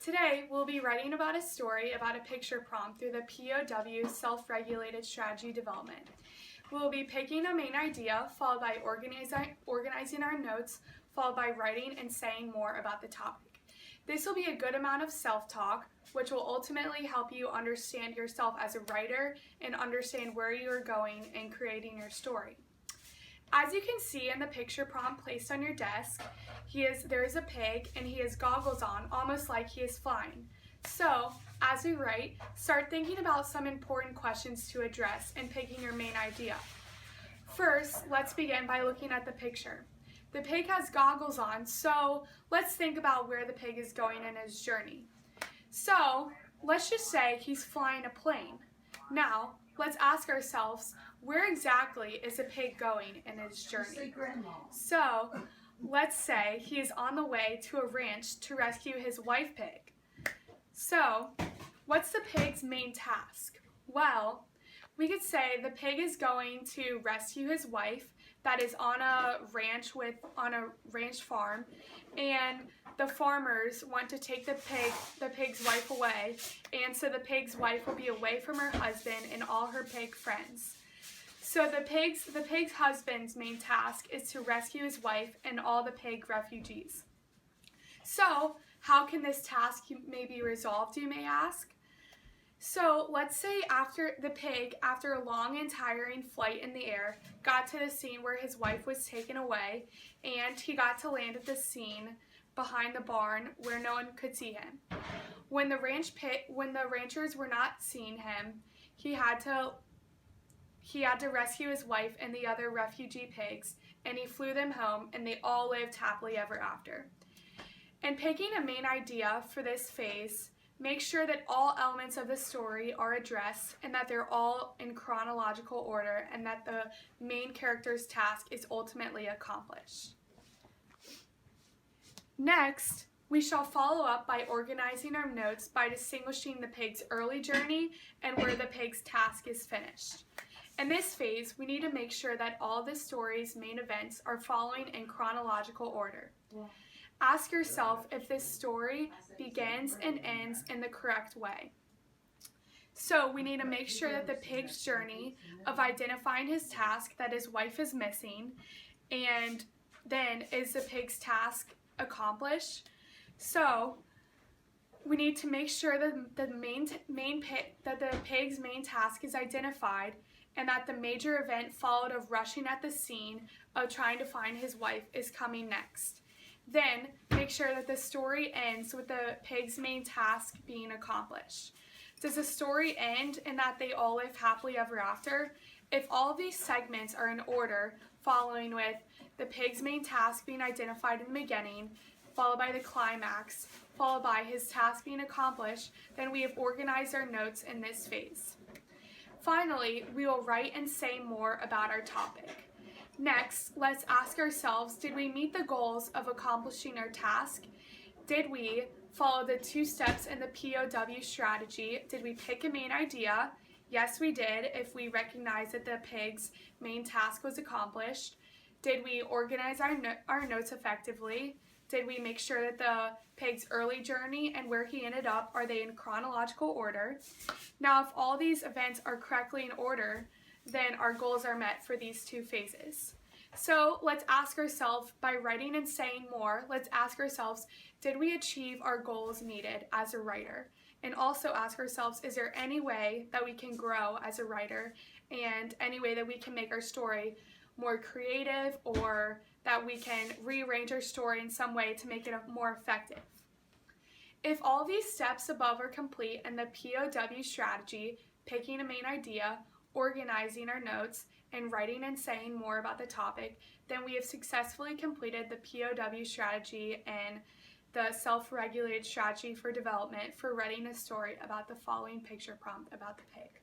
Today, we'll be writing about a story about a picture prompt through the POW self-regulated strategy development. We'll be picking a main idea, followed by organizing our notes, followed by writing and saying more about the topic. This will be a good amount of self-talk, which will ultimately help you understand yourself as a writer and understand where you are going in creating your story. As you can see in the picture prompt placed on your desk, there is a pig and he has goggles on, almost like he is flying. So, as we write, start thinking about some important questions to address and picking your main idea. First, let's begin by looking at the picture. The pig has goggles on, so let's think about where the pig is going in his journey. So, let's just say he's flying a plane. Now, let's ask ourselves, where exactly is the pig going in his journey? So, let's say he is on the way to a ranch to rescue his wife pig. So, what's the pig's main task? Well, we could say the pig is going to rescue his wife that is on a ranch farm, and the farmers want to take the pig's wife away, and so the pig's wife will be away from her husband and all her pig friends. So the pig's husband's main task is to rescue his wife and all the pig refugees. So, how can this task may be resolved, you may ask? So, let's say after a long and tiring flight in the air, got to the scene where his wife was taken away, and he got to land at the scene behind the barn where no one could see him. When the ranchers were not seeing him, he had to rescue his wife and the other refugee pigs, and he flew them home, and they all lived happily ever after. In picking a main idea for this phase, make sure that all elements of the story are addressed and that they're all in chronological order and that the main character's task is ultimately accomplished. Next, we shall follow up by organizing our notes by distinguishing the pig's early journey and where the pig's task is finished. In this phase, we need to make sure that all the story's main events are following in chronological order. Ask yourself if this story begins and ends in the correct way. So we need to make sure that the pig's journey of identifying his task that his wife is missing, and then is the pig's task accomplished. So we need to make sure that the pig's main task is identified, and that the major event followed of rushing at the scene of trying to find his wife is coming next. Then, make sure that the story ends with the pig's main task being accomplished. Does the story end in that they all live happily ever after? If all of these segments are in order, following with the pig's main task being identified in the beginning, followed by the climax, followed by his task being accomplished, then we have organized our notes in this phase. Finally, we will write and say more about our topic. Next, let's ask ourselves, did we meet the goals of accomplishing our task? Did we follow the 2 steps in the POW strategy? Did we pick a main idea? Yes, we did, if we recognize that the pig's main task was accomplished. Did we organize our notes effectively? Did we make sure that the pig's early journey and where he ended up, are they in chronological order? Now, if all these events are correctly in order, then our goals are met for these 2 phases. So let's ask ourselves, by writing and saying more, let's ask ourselves, did we achieve our goals needed as a writer? And also ask ourselves, is there any way that we can grow as a writer and any way that we can make our story more creative, or that we can rearrange our story in some way to make it more effective? If all these steps above are complete in the POW strategy, picking a main idea, organizing our notes, and writing and saying more about the topic, then we have successfully completed the POW strategy and the self-regulated strategy for development for writing a story about the following picture prompt about the pig.